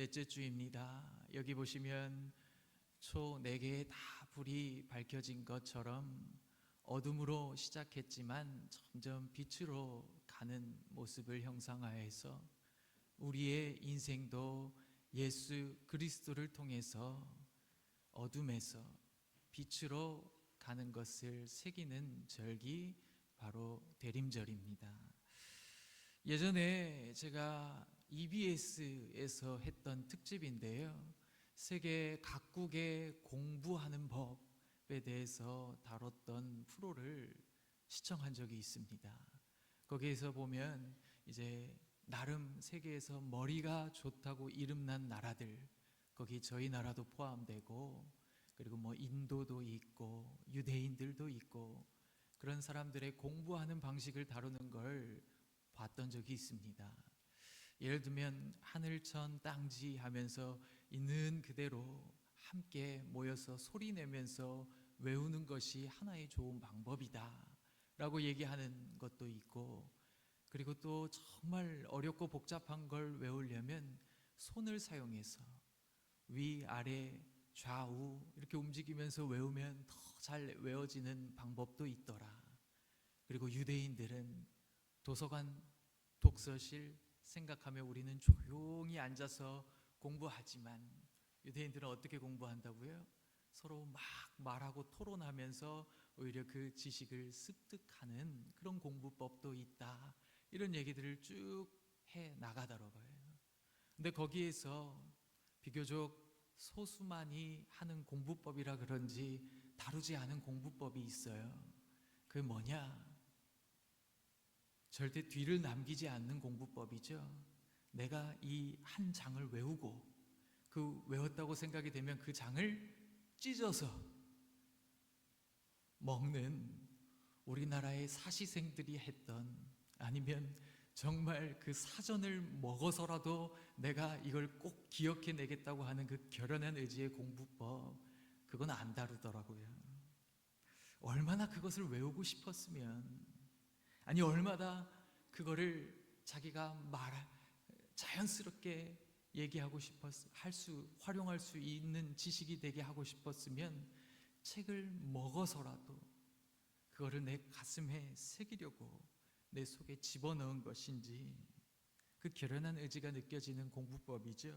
넷째 주입니다. 여기 보시면 초 4개의 다 불이 밝혀진 것처럼 어둠으로 시작했지만 점점 빛으로 가는 모습을 형상화해서 우리의 인생도 예수 그리스도를 통해서 어둠에서 빛으로 가는 것을 새기는 절기, 바로 대림절입니다. 예전에 제가 EBS에서 했던 특집인데요, 세계 각국의 공부하는 법에 대해서 다뤘던 프로를 시청한 적이 있습니다. 거기에서 보면 이제 나름 세계에서 머리가 좋다고 이름난 나라들, 거기 저희 나라도 포함되고, 그리고 뭐 인도도 있고 유대인들도 있고, 그런 사람들의 공부하는 방식을 다루는 걸 봤던 적이 있습니다. 예를 들면 하늘천 땅지 하면서 있는 그대로 함께 모여서 소리 내면서 외우는 것이 하나의 좋은 방법이다 라고 얘기하는 것도 있고, 그리고 또 정말 어렵고 복잡한 걸 외우려면 손을 사용해서 위, 아래, 좌우 이렇게 움직이면서 외우면 더 잘 외워지는 방법도 있더라. 그리고 유대인들은 도서관, 독서실 생각하며 우리는 조용히 앉아서 공부하지만, 유대인들은 어떻게 공부한다고요? 서로 막 말하고 토론하면서 오히려 그 지식을 습득하는 그런 공부법도 있다, 이런 얘기들을 쭉 해 나가더라고요. 근데 거기에서 비교적 소수만이 하는 공부법이라 그런지 다루지 않은 공부법이 있어요. 그게 뭐냐? 절대 뒤를 남기지 않는 공부법이죠. 내가 이 한 장을 외우고 그 외웠다고 생각이 되면 그 장을 찢어서 먹는 우리나라의 사시생들이 했던, 아니면 정말 그 사전을 먹어서라도 내가 이걸 꼭 기억해내겠다고 하는 그 결연한 의지의 공부법, 그건 안 다루더라고요. 얼마나 그것을 외우고 싶었으면, 아니 얼마나 그거를 자기가 자연스럽게 얘기하고 활용할 수 있는 지식이 되게 하고 싶었으면 책을 먹어서라도 그거를 내 가슴에 새기려고 내 속에 집어넣은 것인지, 그 결연한 의지가 느껴지는 공부법이죠.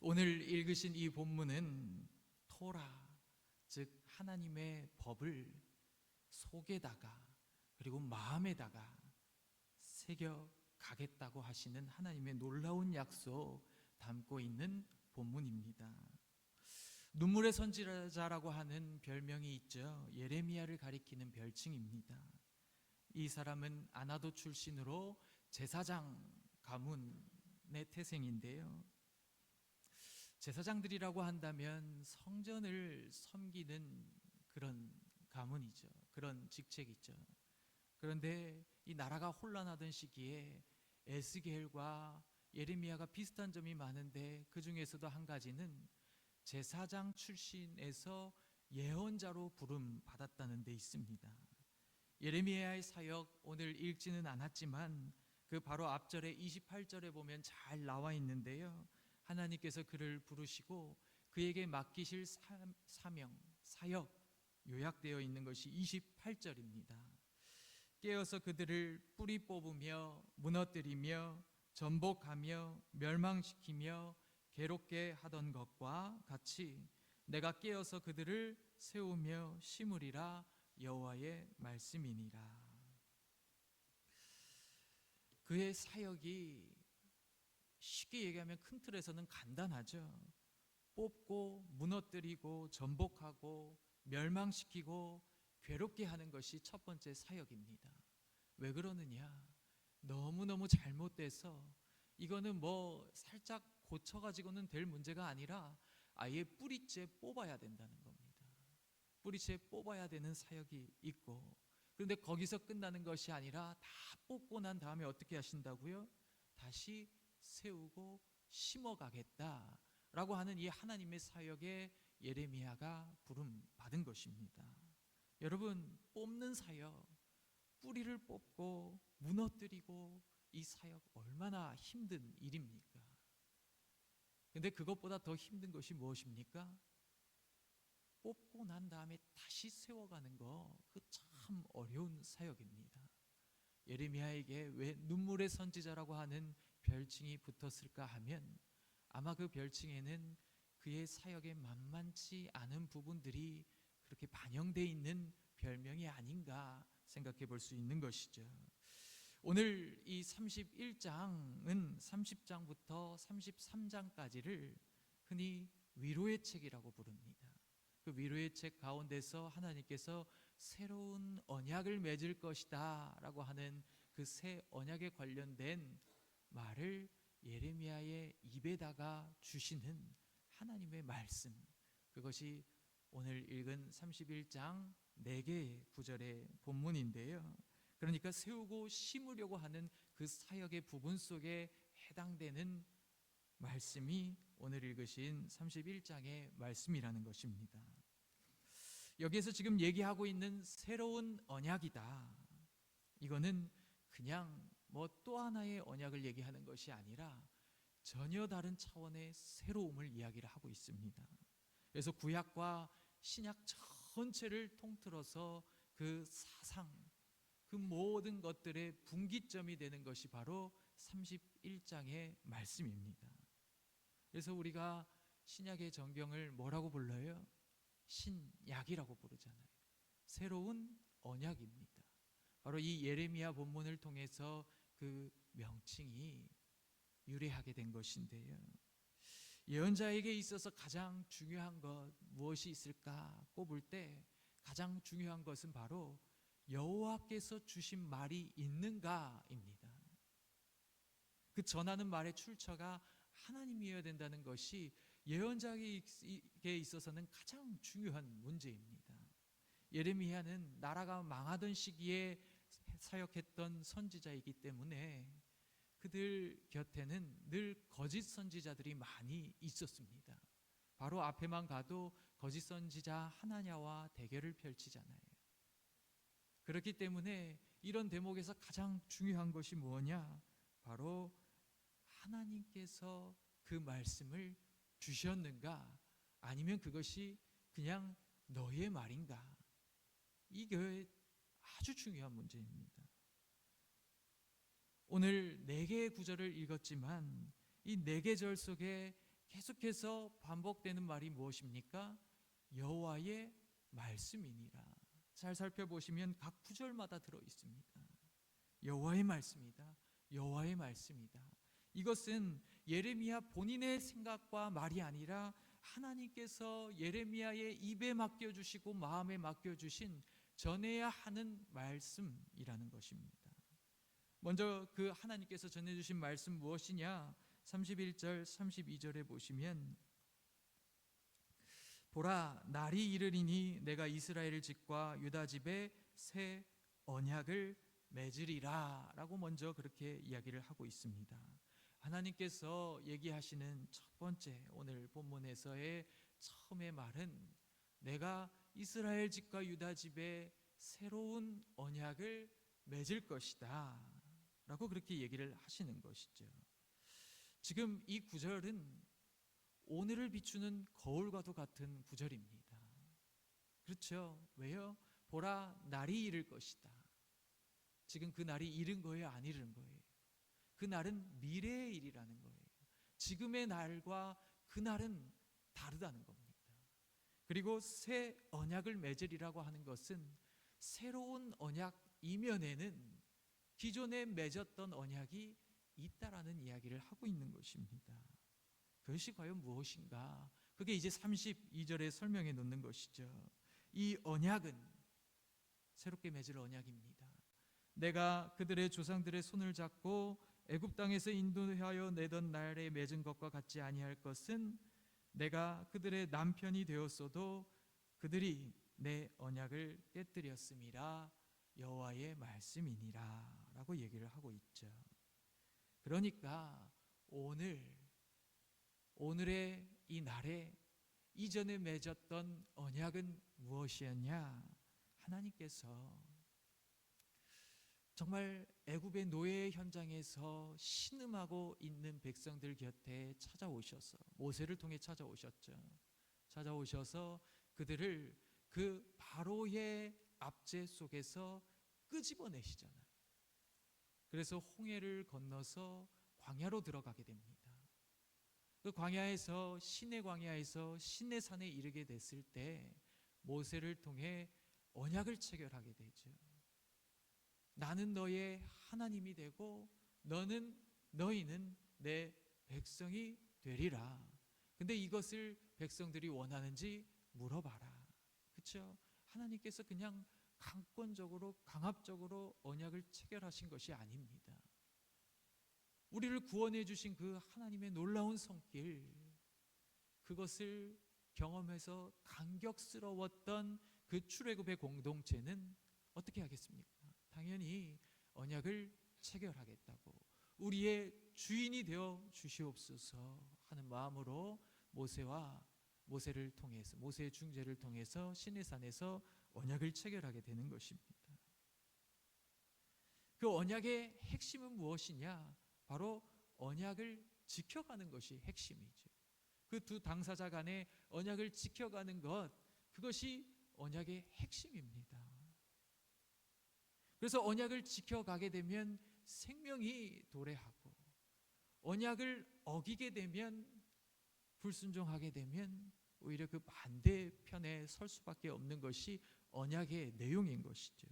오늘 읽으신 이 본문은 토라, 즉 하나님의 법을 속에다가 그리고 마음에다가 새겨 가겠다고 하시는 하나님의 놀라운 약속 담고 있는 본문입니다. 눈물의 선지자라고 하는 별명이 있죠. 예레미야를 가리키는 별칭입니다. 이 사람은 아나도 출신으로 제사장 가문의 태생인데요, 제사장들이라고 한다면 성전을 섬기는 그런 가문이죠. 그런 직책이죠. 그런데 이 나라가 혼란하던 시기에 에스겔과 예레미야가 비슷한 점이 많은데, 그 중에서도 한 가지는 제사장 출신에서 예언자로 부름 받았다는 데 있습니다. 예레미야의 사역 오늘 읽지는 않았지만 그 바로 앞절에 28절에 보면 잘 나와 있는데요, 하나님께서 그를 부르시고 그에게 맡기실 사명, 사역 요약되어 있는 것이 28절입니다. 깨어서 그들을 뿌리 뽑으며 무너뜨리며 전복하며 멸망시키며 괴롭게 하던 것과 같이 내가 깨어서 그들을 세우며 심으리라, 여호와의 말씀이니라. 그의 사역이 쉽게 얘기하면 큰 틀에서는 간단하죠. 뽑고 무너뜨리고 전복하고 멸망시키고 괴롭게 하는 것이 첫 번째 사역입니다. 왜 그러느냐? 너무너무 잘못돼서 이거는 뭐 살짝 고쳐가지고는 될 문제가 아니라 아예 뿌리째 뽑아야 된다는 겁니다. 뿌리째 뽑아야 되는 사역이 있고, 그런데 거기서 끝나는 것이 아니라 다 뽑고 난 다음에 어떻게 하신다고요? 다시 세우고 심어가겠다라고 하는 이 하나님의 사역에 예레미야가 부름 받은 것입니다. 여러분, 뽑는 사역, 뿌리를 뽑고 무너뜨리고, 이 사역 얼마나 힘든 일입니까? 근데 그것보다 더 힘든 것이 무엇입니까? 뽑고 난 다음에 다시 세워가는 거, 그 참 어려운 사역입니다. 예레미야에게 왜 눈물의 선지자라고 하는 별칭이 붙었을까 하면 아마 그 별칭에는 그의 사역에 만만치 않은 부분들이 그렇게 반영되어 있는 별명이 아닌가 생각해 볼 수 있는 것이죠. 오늘 이 31장은 30장부터 33장까지를 흔히 위로의 책이라고 부릅니다. 그 위로의 책 가운데서 하나님께서 새로운 언약을 맺을 것이다 라고 하는 그 새 언약에 관련된 말을 예레미야의 입에다가 주시는 하나님의 말씀, 그것이 오늘 읽은 31장 4개의 구절의 본문인데요. 그러니까 세우고 심으려고 하는 그 사역의 부분 속에 해당되는 말씀이 오늘 읽으신 31장의 말씀이라는 것입니다. 여기에서 지금 얘기하고 있는 새로운 언약이다, 이거는 그냥 뭐 또 하나의 언약을 얘기하는 것이 아니라 전혀 다른 차원의 새로움을 이야기를 하고 있습니다. 그래서 구약과 신약 전체를 통틀어서 그 사상, 그 모든 것들의 분기점이 되는 것이 바로 31장의 말씀입니다. 그래서 우리가 신약의 정경을 뭐라고 불러요? 신약이라고 부르잖아요. 새로운 언약입니다. 바로 이 예레미야 본문을 통해서 그 명칭이 유래하게 된 것인데요. 예언자에게 있어서 가장 중요한 것 무엇이 있을까 꼽을 때 가장 중요한 것은 바로 여호와께서 주신 말이 있는가입니다. 그 전하는 말의 출처가 하나님이어야 된다는 것이 예언자에게 있어서는 가장 중요한 문제입니다. 예레미야는 나라가 망하던 시기에 사역했던 선지자이기 때문에 그들 곁에는 늘 거짓 선지자들이 많이 있었습니다. 바로 앞에만 가도 거짓 선지자 하나냐와 대결을 펼치잖아요. 그렇기 때문에 이런 대목에서 가장 중요한 것이 뭐냐? 바로 하나님께서 그 말씀을 주셨는가, 아니면 그것이 그냥 너의 말인가? 이게 아주 중요한 문제입니다. 오늘 4개의 구절을 읽었지만 이 4계절 속에 계속해서 반복되는 말이 무엇입니까? 여호와의 말씀이니라. 잘 살펴보시면 각 구절마다 들어 있습니다. 여호와의 말씀이다. 여호와의 말씀이다. 이것은 예레미야 본인의 생각과 말이 아니라 하나님께서 예레미야의 입에 맡겨주시고 마음에 맡겨주신 전해야 하는 말씀이라는 것입니다. 먼저 그 하나님께서 전해주신 말씀 무엇이냐? 31절 32절에 보시면 보라, 날이 이르리니 내가 이스라엘 집과 유다 집에 새 언약을 맺으리라 라고 먼저 그렇게 이야기를 하고 있습니다. 하나님께서 얘기하시는 첫 번째 오늘 본문에서의 처음의 말은 내가 이스라엘 집과 유다 집에 새로운 언약을 맺을 것이다 라고 그렇게 얘기를 하시는 것이죠. 지금 이 구절은 오늘을 비추는 거울과도 같은 구절입니다. 그렇죠? 왜요? 보라, 날이 이를 것이다. 지금 그 날이 이른 거예요? 안 이른 거예요? 그 날은 미래의 일이라는 거예요. 지금의 날과 그 날은 다르다는 겁니다. 그리고 새 언약을 맺으리라고 하는 것은 새로운 언약 이면에는 기존에 맺었던 언약이 있다라는 이야기를 하고 있는 것입니다. 그것이 과연 무엇인가? 그게 이제 32절에 설명해 놓는 것이죠. 이 언약은 새롭게 맺을 언약입니다. 내가 그들의 조상들의 손을 잡고 애굽 땅에서 인도하여 내던 날에 맺은 것과 같지 아니할 것은 내가 그들의 남편이 되었어도 그들이 내 언약을 깨뜨렸음이라 여호와의 말씀이니라 라고 얘기를 하고 있죠. 그러니까 오늘의 이 날에 이전에 맺었던 언약은 무엇이었냐? 하나님께서 정말 애굽의 노예 현장에서 신음하고 있는 백성들 곁에 찾아오셔서 모세를 통해 찾아오셨죠. 찾아오셔서 그들을 그 바로의 압제 속에서 끄집어내시잖아요. 그래서 홍해를 건너서 광야로 들어가게 됩니다. 그 광야에서 시내 광야에서 시내산에 이르게 됐을 때 모세를 통해 언약을 체결하게 되죠. 나는 너의 하나님이 되고 너희는 내 백성이 되리라. 근데 이것을 백성들이 원하는지 물어봐라. 그렇죠? 하나님께서 그냥 강권적으로 강압적으로 언약을 체결하신 것이 아닙니다. 우리를 구원해 주신 그 하나님의 놀라운 손길, 그것을 경험해서 감격스러웠던 그 출애굽의 공동체는 어떻게 하겠습니까? 당연히 언약을 체결하겠다고, 우리의 주인이 되어 주시옵소서 하는 마음으로 모세를 통해서, 모세의 중재를 통해서 시내산에서 언약을 체결하게 되는 것입니다. 그 언약의 핵심은 무엇이냐? 바로 언약을 지켜가는 것이 핵심이죠. 그 두 당사자 간의 언약을 지켜가는 것, 그것이 언약의 핵심입니다. 그래서 언약을 지켜가게 되면 생명이 도래하고, 언약을 어기게 되면, 불순종하게 되면 오히려 그 반대편에 설 수밖에 없는 것이 언약의 내용인 것이죠.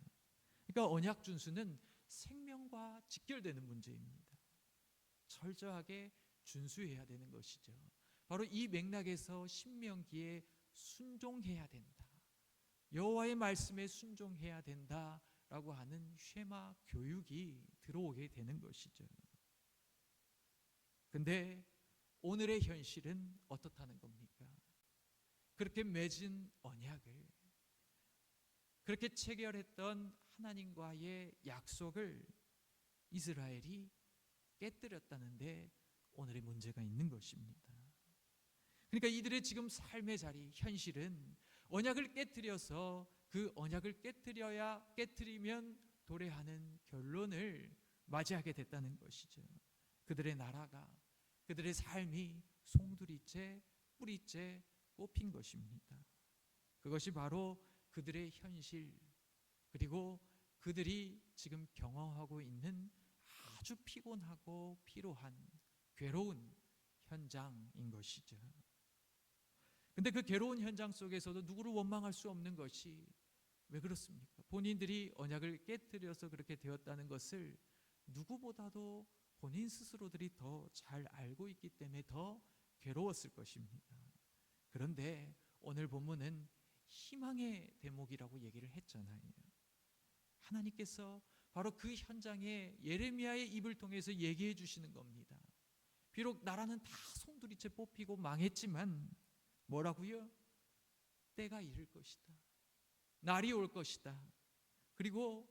그러니까 언약 준수는 생명과 직결되는 문제입니다. 철저하게 준수해야 되는 것이죠. 바로 이 맥락에서 신명기에 순종해야 된다, 여호와의 말씀에 순종해야 된다라고 하는 쉐마 교육이 들어오게 되는 것이죠. 근데 오늘의 현실은 어떻다는 겁니까? 그렇게 맺은 언약을, 그렇게 체결했던 하나님과의 약속을 이스라엘이 깨뜨렸다는데 오늘의 문제가 있는 것입니다. 그러니까 이들의 지금 삶의 자리, 현실은 언약을 깨뜨려서 그 언약을 깨뜨리면 도래하는 결론을 맞이하게 됐다는 것이죠. 그들의 나라가, 그들의 삶이 송두리째 뿌리째 뽑힌 것입니다. 그것이 바로 그들의 현실, 그리고 그들이 지금 경험하고 있는 아주 피곤하고 피로한 괴로운 현장인 것이죠. 근데 그 괴로운 현장 속에서도 누구를 원망할 수 없는 것이 왜 그렇습니까? 본인들이 언약을 깨뜨려서 그렇게 되었다는 것을 누구보다도 본인 스스로들이 더 잘 알고 있기 때문에 더 괴로웠을 것입니다. 그런데 오늘 본문은 희망의 대목이라고 얘기를 했잖아요. 하나님께서 바로 그 현장에 예레미야의 입을 통해서 얘기해 주시는 겁니다. 비록 나라는 다 송두리째 뽑히고 망했지만 뭐라고요? 때가 이를 것이다, 날이 올 것이다, 그리고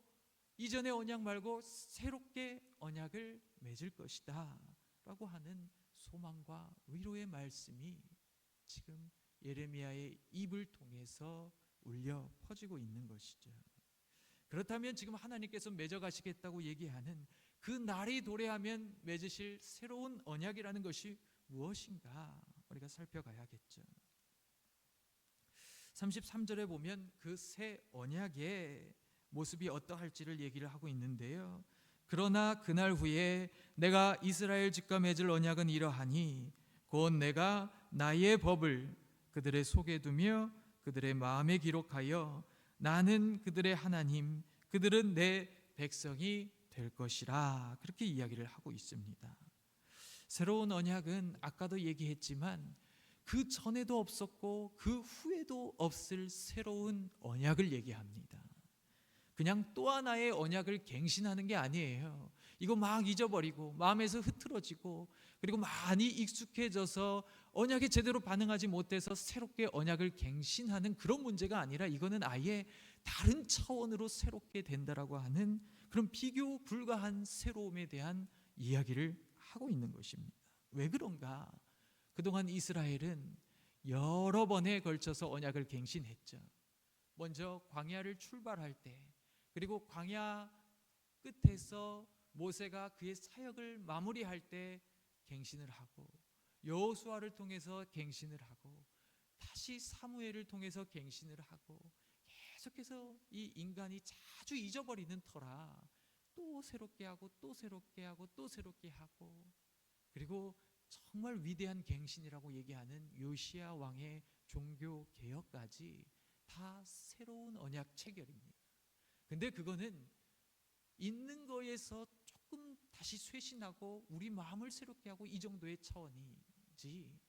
이전의 언약 말고 새롭게 언약을 맺을 것이다 라고 하는 소망과 위로의 말씀이 지금 예레미야의 입을 통해서 울려 퍼지고 있는 것이죠. 그렇다면 지금 하나님께서 맺어가시겠다고 얘기하는 그 날이 도래하면 맺으실 새로운 언약이라는 것이 무엇인가 우리가 살펴가야겠죠. 33절에 보면 그 새 언약의 모습이 어떠할지를 얘기를 하고 있는데요. 그러나 그날 후에 내가 이스라엘 집과 맺을 언약은 이러하니 곧 내가 나의 법을 그들의 속에 두며 그들의 마음에 기록하여 나는 그들의 하나님, 그들은 내 백성이 될 것이라, 그렇게 이야기를 하고 있습니다. 새로운 언약은 아까도 얘기했지만 그 전에도 없었고 그 후에도 없을 새로운 언약을 얘기합니다. 그냥 또 하나의 언약을 갱신하는 게 아니에요. 이거 막 잊어버리고 마음에서 흐트러지고 그리고 많이 익숙해져서 언약에 제대로 반응하지 못해서 새롭게 언약을 갱신하는 그런 문제가 아니라 이거는 아예 다른 차원으로 새롭게 된다라고 하는 그런 비교 불가한 새로움에 대한 이야기를 하고 있는 것입니다. 왜 그런가? 그동안 이스라엘은 여러 번에 걸쳐서 언약을 갱신했죠. 먼저 광야를 출발할 때, 그리고 광야 끝에서 모세가 그의 사역을 마무리할 때 갱신을 하고, 여호수아를 통해서 갱신을 하고, 다시 사무엘을 통해서 갱신을 하고, 계속해서 이 인간이 자주 잊어버리는 터라 또 새롭게 하고 또 새롭게 하고 또 새롭게 하고, 그리고 정말 위대한 갱신이라고 얘기하는 요시야 왕의 종교 개혁까지 다 새로운 언약 체결입니다. 근데 그거는 있는 거에서 조금 다시 쇄신하고 우리 마음을 새롭게 하고 이 정도의 차원이지,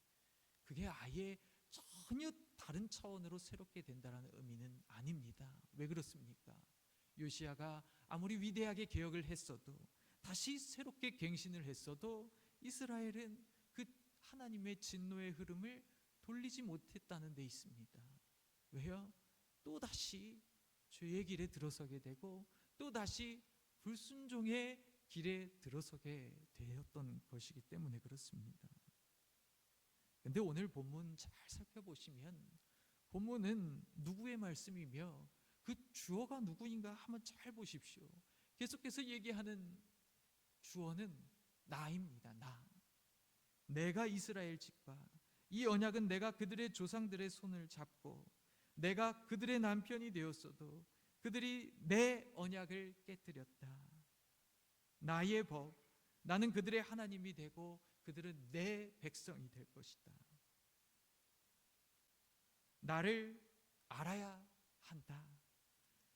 그게 아예 전혀 다른 차원으로 새롭게 된다는 의미는 아닙니다. 왜 그렇습니까? 요시야가 아무리 위대하게 개혁을 했어도, 다시 새롭게 갱신을 했어도 이스라엘은 그 하나님의 진노의 흐름을 돌리지 못했다는 데 있습니다. 왜요? 또다시 죄의 길에 들어서게 되고 또다시 불순종의 길에 들어서게 되었던 것이기 때문에 그렇습니다. 근데 오늘 본문 잘 살펴보시면 본문은 누구의 말씀이며 그 주어가 누구인가 한번 잘 보십시오. 계속해서 얘기하는 주어는 나입니다. 내가 이스라엘 집과 이 언약은 내가 그들의 조상들의 손을 잡고 내가 그들의 남편이 되었어도 그들이 내 언약을 깨뜨렸다. 나의 법, 나는 그들의 하나님이 되고 그들은 내 백성이 될 것이다. 나를 알아야 한다.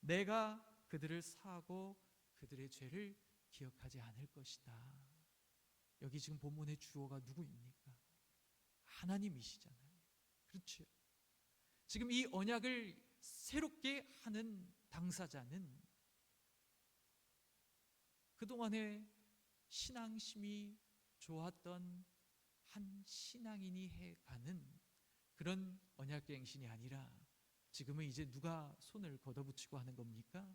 내가 그들을 사하고 그들의 죄를 기억하지 않을 것이다. 여기 지금 본문의 주어가 누구입니까? 하나님이시잖아요. 그렇죠? 지금 이 언약을 새롭게 하는 당사자는 그동안에 신앙심이 좋았던 한 신앙인이 해가는 그런 언약갱신이 아니라 지금은 이제 누가 손을 걷어붙이고 하는 겁니까?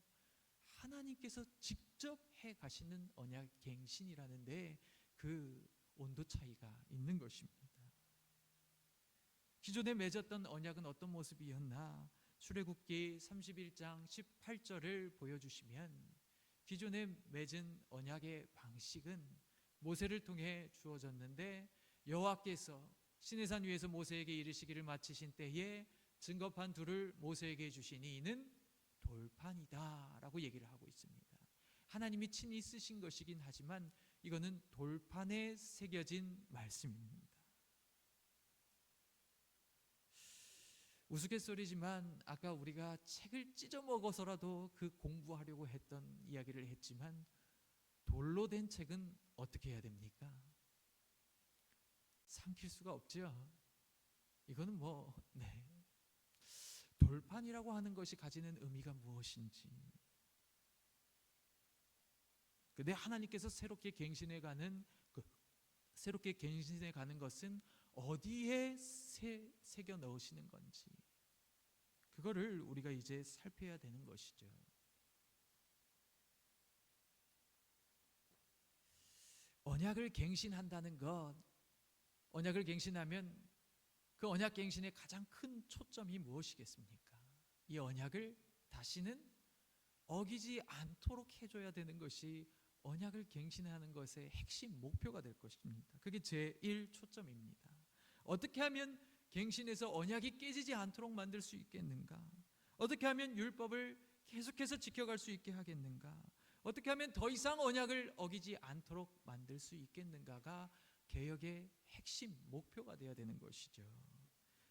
하나님께서 직접 해가시는 언약갱신이라는데 그 온도 차이가 있는 것입니다. 기존에 맺었던 언약은 어떤 모습이었나? 출애굽기 31장 18절을 보여주시면 기존에 맺은 언약의 방식은 모세를 통해 주어졌는데, 여호와께서 시내산 위에서 모세에게 이르시기를 마치신 때에 증거판 둘을 모세에게 주시니 이는 돌판이다 라고 얘기를 하고 있습니다. 하나님이 친히 쓰신 것이긴 하지만 이거는 돌판에 새겨진 말씀입니다. 우스갯소리지만 아까 우리가 책을 찢어 먹어서라도 그 공부하려고 했던 이야기를 했지만, 돌로 된 책은 어떻게 해야 됩니까? 삼킬 수가 없죠. 이거는 돌판이라고 하는 것이 가지는 의미가 무엇인지, 근데 하나님께서 새롭게 갱신해 가는 것은 어디에 새겨 넣으시는 건지, 그거를 우리가 이제 살펴야 되는 것이죠. 언약을 갱신한다는 것, 언약을 갱신하면 그 언약 갱신의 가장 큰 초점이 무엇이겠습니까? 이 언약을 다시는 어기지 않도록 해줘야 되는 것이 언약을 갱신하는 것의 핵심 목표가 될 것입니다. 그게 제1 초점입니다. 어떻게 하면 갱신해서 언약이 깨지지 않도록 만들 수 있겠는가? 어떻게 하면 율법을 계속해서 지켜갈 수 있게 하겠는가? 어떻게 하면 더 이상 언약을 어기지 않도록 만들 수 있겠는가가 개혁의 핵심 목표가 되어야 되는 것이죠.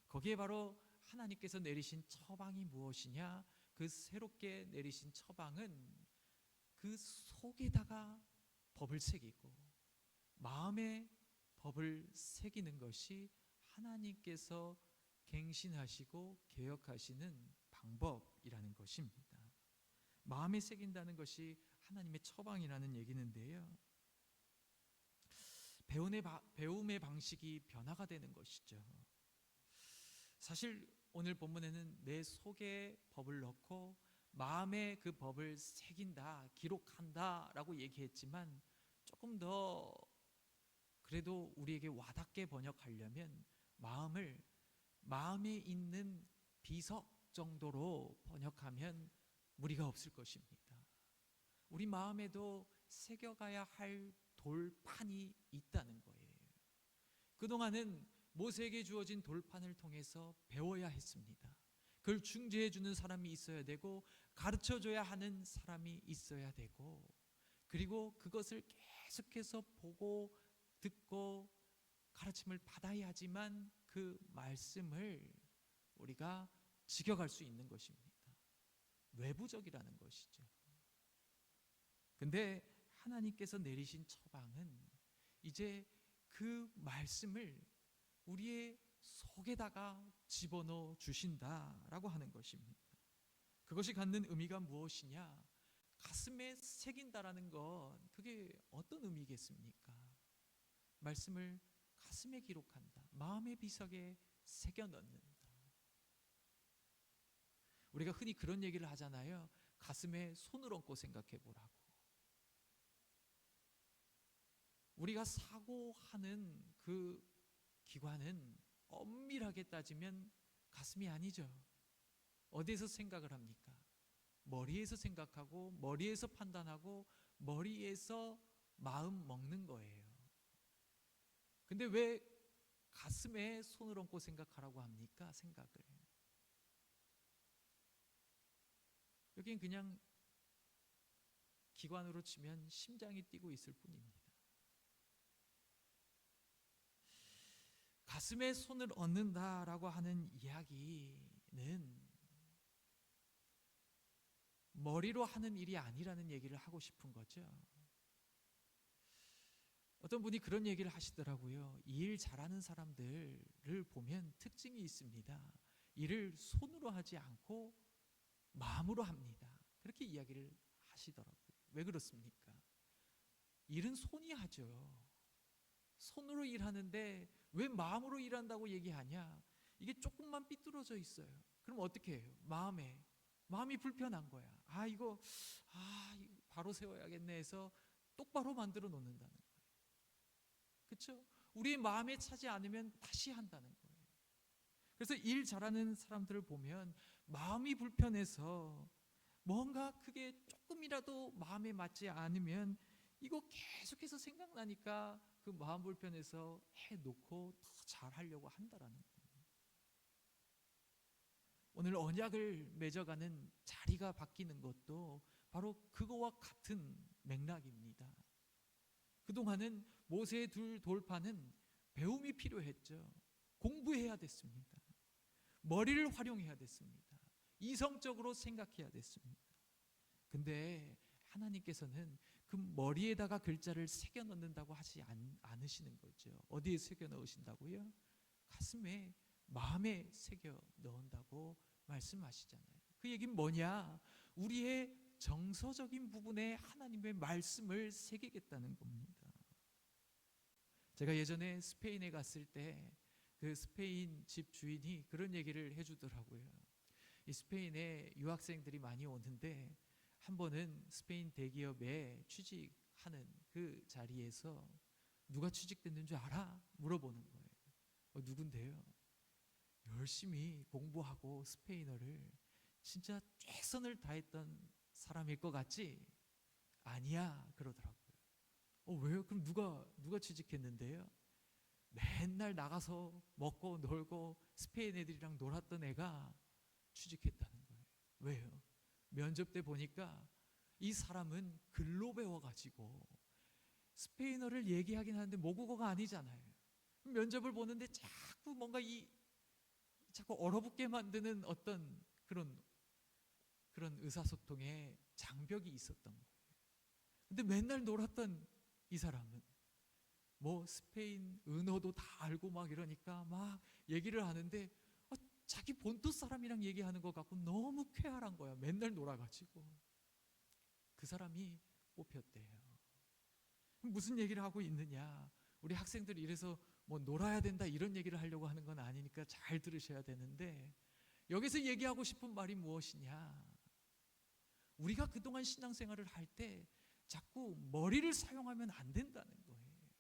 거기에 바로 하나님께서 내리신 처방이 무엇이냐? 그 새롭게 내리신 처방은 그 속에다가 법을 새기고 마음에 법을 새기는 것이 하나님께서 갱신하시고 개혁하시는 방법이라는 것입니다. 마음에 새긴다는 것이 하나님의 처방이라는 얘기인데요, 배움의 방식이 변화가 되는 것이죠. 사실 오늘 본문에는 내 속에 법을 넣고 마음에 그 법을 새긴다, 기록한다 라고 얘기했지만, 조금 더 그래도 우리에게 와닿게 번역하려면 마음에 있는 비석 정도로 번역하면 무리가 없을 것입니다. 우리 마음에도 새겨가야 할 돌판이 있다는 거예요. 그동안은 모세에게 주어진 돌판을 통해서 배워야 했습니다. 그걸 중재해 주는 사람이 있어야 되고, 가르쳐줘야 하는 사람이 있어야 되고, 그리고 그것을 계속해서 보고 듣고 가르침을 받아야지만 그 말씀을 우리가 지켜갈 수 있는 것입니다. 외부적이라는 것이죠. 근데 하나님께서 내리신 처방은 이제 그 말씀을 우리의 속에다가 집어넣어 주신다라고 하는 것입니다. 그것이 갖는 의미가 무엇이냐? 가슴에 새긴다라는 건 그게 어떤 의미겠습니까? 말씀을 가슴에 기록한다. 마음의 비석에 새겨 넣는다. 우리가 흔히 그런 얘기를 하잖아요. 가슴에 손을 얹고 생각해 보라고. 우리가 사고하는 그 기관은 엄밀하게 따지면 가슴이 아니죠. 어디에서 생각을 합니까? 머리에서 생각하고, 머리에서 판단하고, 머리에서 마음 먹는 거예요. 근데 왜 가슴에 손을 얹고 생각하라고 합니까? 생각을. 여긴 그냥 기관으로 치면 심장이 뛰고 있을 뿐입니다. 가슴에 손을 얹는다라고 하는 이야기는 머리로 하는 일이 아니라는 얘기를 하고 싶은 거죠. 어떤 분이 그런 얘기를 하시더라고요. 이 일 잘하는 사람들을 보면 특징이 있습니다. 일을 손으로 하지 않고 마음으로 합니다. 그렇게 이야기를 하시더라고요. 왜 그렇습니까? 일은 손이 하죠. 손으로 일하는데 왜 마음으로 일한다고 얘기하냐? 이게 조금만 삐뚤어져 있어요. 그럼 어떻게 해요? 마음이 불편한 거야. 이거 바로 세워야겠네 해서 똑바로 만들어 놓는다는 거예요. 그렇죠? 우리의 마음에 차지 않으면 다시 한다는 거예요. 그래서 일 잘하는 사람들을 보면 마음이 불편해서 뭔가 그게 조금이라도 마음에 맞지 않으면 이거 계속해서 생각나니까 그 마음 불편해서 해놓고 더 잘하려고 한다라는 거예요. 오늘 언약을 맺어가는 자리가 바뀌는 것도 바로 그거와 같은 맥락입니다. 그동안은 모세의 둘 돌파는 배움이 필요했죠. 공부해야 됐습니다. 머리를 활용해야 됐습니다. 이성적으로 생각해야 됐습니다. 근데 하나님께서는 그 머리에다가 글자를 새겨 넣는다고 하지 않으시는 거죠. 어디에 새겨 넣으신다고요? 가슴에, 마음에 새겨 넣는다고 말씀하시잖아요. 그 얘기는 뭐냐? 우리의 정서적인 부분에 하나님의 말씀을 새기겠다는 겁니다. 제가 예전에 스페인에 갔을 때 그 스페인 집 주인이 그런 얘기를 해주더라고요. 이 스페인에 유학생들이 많이 오는데 한 번은 스페인 대기업에 취직하는 그 자리에서 누가 취직됐는 줄 알아? 물어보는 거예요. 누군데요? 열심히 공부하고 스페인어를 진짜 최선을 다했던 사람일 것 같지? 아니야 그러더라고요. 왜요? 그럼 누가 취직했는데요? 맨날 나가서 먹고 놀고 스페인 애들이랑 놀았던 애가 취직했다는 거예요. 왜요? 면접 때 보니까 이 사람은 글로 배워가지고 스페인어를 얘기하긴 하는데 모국어가 아니잖아요. 면접을 보는데 자꾸 뭔가 자꾸 얼어붙게 만드는 어떤 그런 의사소통에 장벽이 있었던 거예요. 근데 맨날 놀았던 이 사람은 뭐 스페인 은어도 다 알고 막 이러니까 막 얘기를 하는데 자기 본토 사람이랑 얘기하는 것 같고 너무 쾌활한 거야. 맨날 놀아가지고. 그 사람이 뽑혔대요. 무슨 얘기를 하고 있느냐? 우리 학생들이 이래서 뭐 놀아야 된다 이런 얘기를 하려고 하는 건 아니니까 잘 들으셔야 되는데, 여기서 얘기하고 싶은 말이 무엇이냐? 우리가 그동안 신앙생활을 할 때 자꾸 머리를 사용하면 안 된다는 거예요.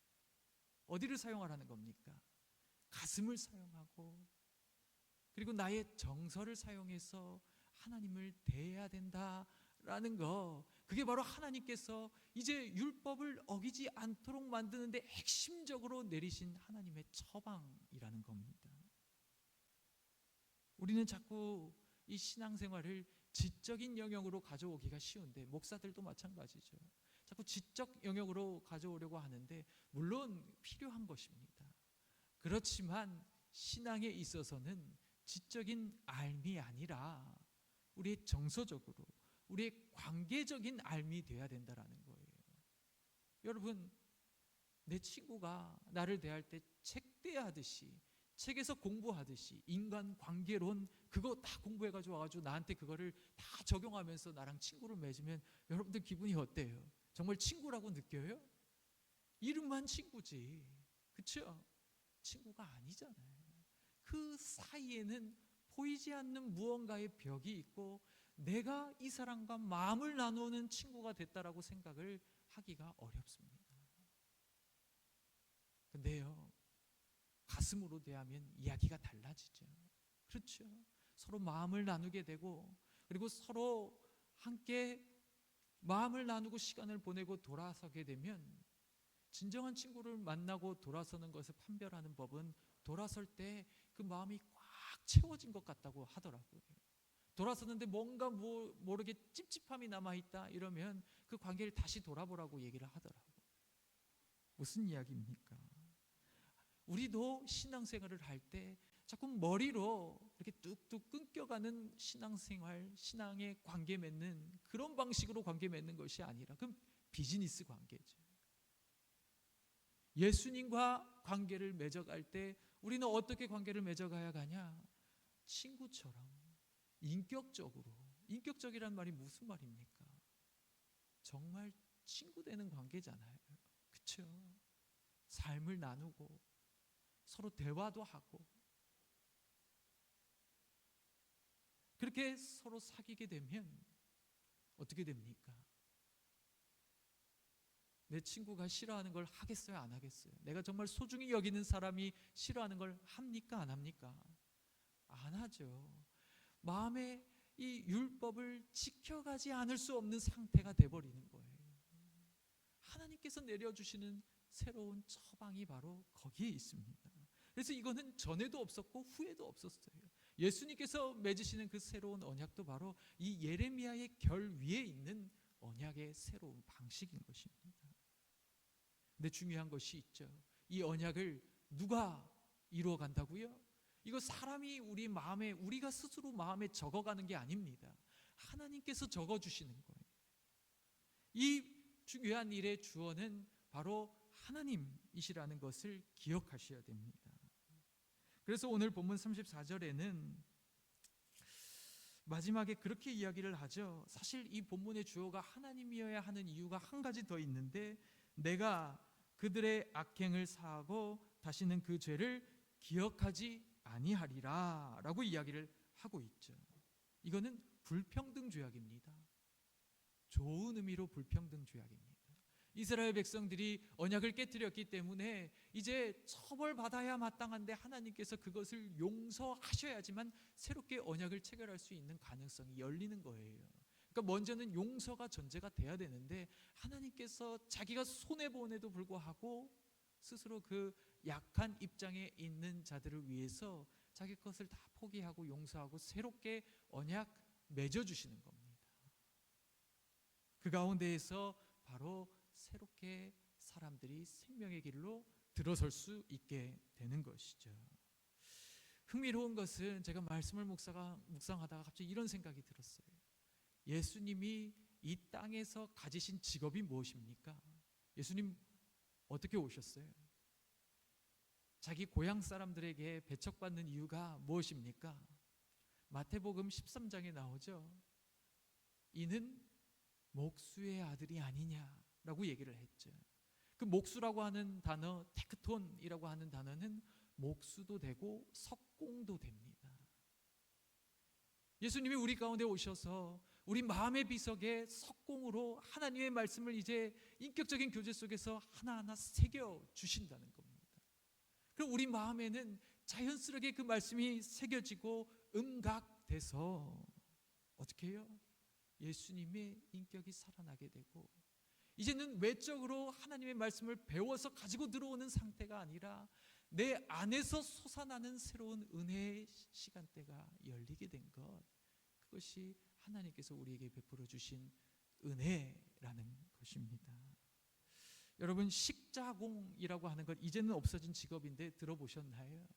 어디를 사용하라는 겁니까? 가슴을 사용하고, 그리고 나의 정서를 사용해서 하나님을 대해야 된다라는 거, 그게 바로 하나님께서 이제 율법을 어기지 않도록 만드는데 핵심적으로 내리신 하나님의 처방이라는 겁니다. 우리는 자꾸 이 신앙생활을 지적인 영역으로 가져오기가 쉬운데, 목사들도 마찬가지죠. 자꾸 지적 영역으로 가져오려고 하는데 물론 필요한 것입니다. 그렇지만 신앙에 있어서는 지적인 알미 아니라 우리의 정서적으로, 우리의 관계적인 알미 되어야 된다는 거예요. 여러분, 내 친구가 나를 대할 때 책 대하듯이, 책에서 공부하듯이 인간관계론 그거 다 공부해가지고 와가지고 나한테 그거를 다 적용하면서 나랑 친구를 맺으면 여러분들 기분이 어때요? 정말 친구라고 느껴요? 이름만 친구지, 그렇죠? 친구가 아니잖아요. 그 사이에는 보이지 않는 무언가의 벽이 있고 내가 이 사람과 마음을 나누는 친구가 됐다라고 생각을 하기가 어렵습니다. 근데요, 가슴으로 대하면 이야기가 달라지죠. 그렇죠? 서로 마음을 나누게 되고, 그리고 서로 함께 마음을 나누고 시간을 보내고 돌아서게 되면, 진정한 친구를 만나고 돌아서는 것을 판별하는 법은 돌아설 때 그 마음이 꽉 채워진 것 같다고 하더라고요. 돌아서는데 뭔가 모르게 찝찝함이 남아있다 이러면 그 관계를 다시 돌아보라고 얘기를 하더라고요. 무슨 이야기입니까? 우리도 신앙생활을 할 때 자꾸 머리로 이렇게 뚝뚝 끊겨가는 신앙생활, 신앙의 관계 맺는 그런 방식으로 관계 맺는 것이 아니라 그건 비즈니스 관계죠. 예수님과 관계를 맺어갈 때 우리는 어떻게 관계를 맺어가야 가냐? 친구처럼 인격적으로. 인격적이란 말이 무슨 말입니까? 정말 친구 되는 관계잖아요. 그렇죠? 삶을 나누고 서로 대화도 하고, 그렇게 서로 사귀게 되면 어떻게 됩니까? 내 친구가 싫어하는 걸 하겠어요, 안 하겠어요? 내가 정말 소중히 여기는 사람이 싫어하는 걸 합니까, 안 합니까? 안 하죠. 마음에 이 율법을 지켜가지 않을 수 없는 상태가 돼버리는 거예요. 하나님께서 내려주시는 새로운 처방이 바로 거기에 있습니다. 그래서 이거는 전에도 없었고 후에도 없었어요. 예수님께서 맺으시는 그 새로운 언약도 바로 이 예레미야의 결 위에 있는 언약의 새로운 방식인 것입니다. 근데 중요한 것이 있죠. 이 언약을 누가 이루어 간다고요? 이거 사람이 우리 마음에, 우리가 스스로 마음에 적어가는 게 아닙니다. 하나님께서 적어주시는 거예요. 이 중요한 일의 주어는 바로 하나님이시라는 것을 기억하셔야 됩니다. 그래서 오늘 본문 34절에는 마지막에 그렇게 이야기를 하죠. 사실 이 본문의 주어가 하나님이어야 하는 이유가 한 가지 더 있는데, 내가 그들의 악행을 사하고 다시는 그 죄를 기억하지 아니하리라 라고 이야기를 하고 있죠. 이거는 불평등 죄악입니다. 좋은 의미로 불평등 죄악입니다. 이스라엘 백성들이 언약을 깨뜨렸기 때문에 이제 처벌받아야 마땅한데 하나님께서 그것을 용서하셔야지만 새롭게 언약을 체결할 수 있는 가능성이 열리는 거예요. 그러니까 먼저는 용서가 전제가 돼야 되는데, 하나님께서 자기가 손해보음에도 불구하고 스스로 그 약한 입장에 있는 자들을 위해서 자기 것을 다 포기하고 용서하고 새롭게 언약 맺어주시는 겁니다. 그 가운데에서 바로 새롭게 사람들이 생명의 길로 들어설 수 있게 되는 것이죠. 흥미로운 것은 제가 말씀을 묵상하다가 갑자기 이런 생각이 들었어요. 예수님이 이 땅에서 가지신 직업이 무엇입니까? 예수님 어떻게 오셨어요? 자기 고향 사람들에게 배척받는 이유가 무엇입니까? 마태복음 13장에 나오죠. 이는 목수의 아들이 아니냐라고 얘기를 했죠. 그 목수라고 하는 단어, 테크톤이라고 하는 단어는 목수도 되고 석공도 됩니다. 예수님이 우리 가운데 오셔서 우리 마음의 비석에 석공으로 하나님의 말씀을 이제 인격적인 교제 속에서 하나하나 새겨 주신다는 겁니다. 그럼 우리 마음에는 자연스럽게 그 말씀이 새겨지고 음각돼서 어떻게 해요? 예수님의 인격이 살아나게 되고, 이제는 외적으로 하나님의 말씀을 배워서 가지고 들어오는 상태가 아니라 내 안에서 솟아나는 새로운 은혜의 시간대가 열리게 된 것, 그것이 하나님께서 우리에게 베풀어 주신 은혜라는 것입니다. 여러분, 식자공이라고 하는 것 이제는 없어진 직업인데 들어보셨나요?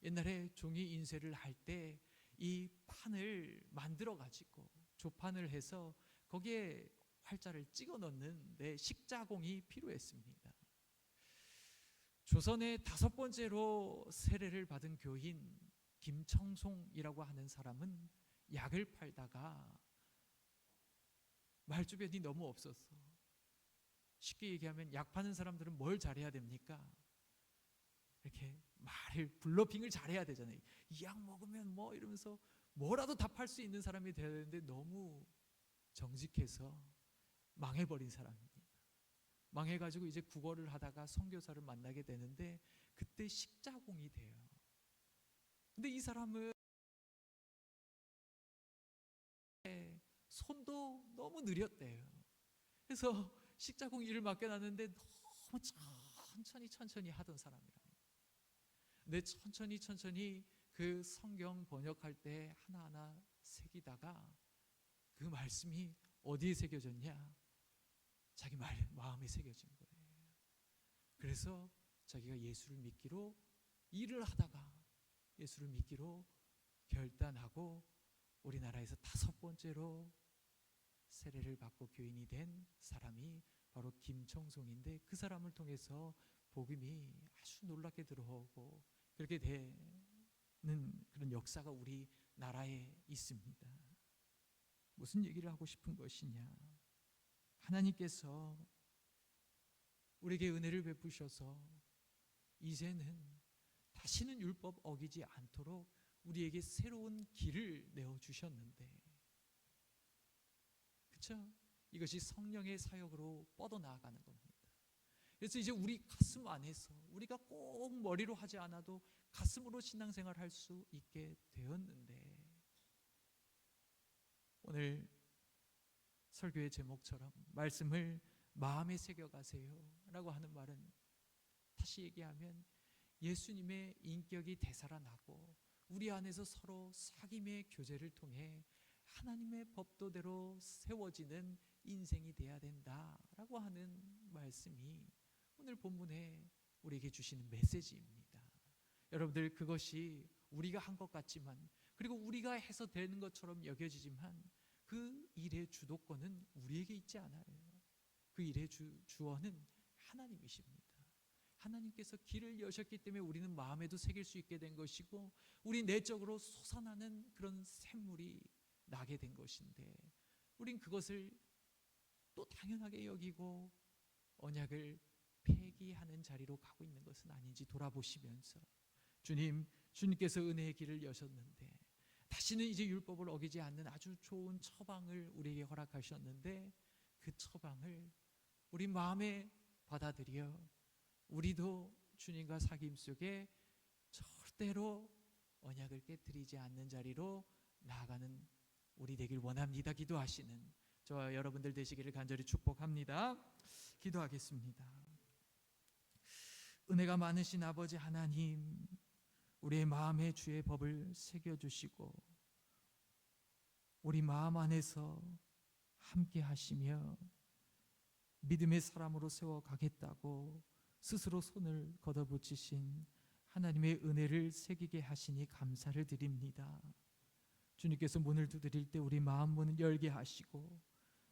옛날에 종이 인쇄를 할 때 이 판을 만들어 가지고 조판을 해서 거기에 활자를 찍어 넣는 식자공이 필요했습니다. 조선의 5번째로 세례를 받은 교인 김청송이라고 하는 사람은 약을 팔다가 말주변이 너무 없어서, 쉽게 얘기하면 약 파는 사람들은 뭘 잘해야 됩니까? 이렇게 말을 블러핑을 잘해야 되잖아요. 이 약 먹으면 뭐 이러면서 뭐라도 다 팔 수 있는 사람이 되어야 되는데 너무 정직해서 망해버린 사람입니다. 망해가지고 이제 국어를 하다가 선교사를 만나게 되는데 그때 식자공이 돼요. 근데 이 사람은 손도 너무 느렸대요. 그래서 식자공 일을 맡겨놨는데 너무 천천히 하던 사람이랍니다. 근데 천천히 그 성경 번역할 때 하나하나 새기다가 그 말씀이 어디에 새겨졌냐? 자기 마음에 새겨진 거예요. 그래서 자기가 예수를 믿기로 일을 하다가 예수를 믿기로 결단하고 우리나라에서 5번째로 세례를 받고 교인이 된 사람이 바로 김청송인데, 그 사람을 통해서 복음이 아주 놀랍게 들어오고 그렇게 되는 그런 역사가 우리나라에 있습니다. 무슨 얘기를 하고 싶은 것이냐? 하나님께서 우리에게 은혜를 베푸셔서 이제는 다시는 율법 어기지 않도록 우리에게 새로운 길을 내어주셨는데, 그렇죠? 이것이 성령의 사역으로 뻗어나가는 겁니다. 그래서 이제 우리 가슴 안에서 우리가 꼭 머리로 하지 않아도 가슴으로 신앙생활을 할 수 있게 되었는데, 오늘 설교의 제목처럼 말씀을 마음에 새겨가세요 라고 하는 말은, 다시 얘기하면 예수님의 인격이 되살아나고 우리 안에서 서로 사귐의 교제를 통해 하나님의 법도대로 세워지는 인생이 돼야 된다라고 하는 말씀이 오늘 본문에 우리에게 주시는 메시지입니다. 여러분들, 그것이 우리가 한 것 같지만, 그리고 우리가 해서 되는 것처럼 여겨지지만 그 일의 주도권은 우리에게 있지 않아요. 그 일의 주원은 하나님이십니다. 하나님께서 길을 여셨기 때문에 우리는 마음에도 새길 수 있게 된 것이고, 우리 내적으로 솟아나는 그런 샘물이 나게 된 것인데, 우린 그것을 또 당연하게 여기고 언약을 폐기하는 자리로 가고 있는 것은 아닌지 돌아보시면서, 주님께서 은혜의 길을 여셨는데 다시는 이제 율법을 어기지 않는 아주 좋은 처방을 우리에게 허락하셨는데, 그 처방을 우리 마음에 받아들여 우리도 주님과 사귐 속에 절대로 언약을 깨뜨리지 않는 자리로 나아가는 우리 되길 원합니다. 기도하시는 저와 여러분들 되시기를 간절히 축복합니다. 기도하겠습니다. 은혜가 많으신 아버지 하나님, 우리의 마음에 주의 법을 새겨주시고 우리 마음 안에서 함께 하시며 믿음의 사람으로 세워가겠다고 스스로 손을 걷어붙이신 하나님의 은혜를 새기게 하시니 감사를 드립니다. 주님께서 문을 두드릴 때 우리 마음 문을 열게 하시고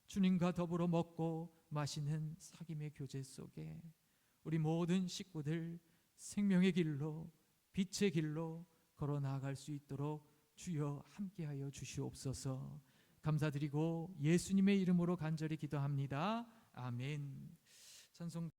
주님과 더불어 먹고 마시는 사귐의 교제 속에 우리 모든 식구들 생명의 길로, 빛의 길로 걸어 나아갈 수 있도록 주여 함께하여 주시옵소서. 감사드리고 예수님의 이름으로 간절히 기도합니다. 아멘. 찬송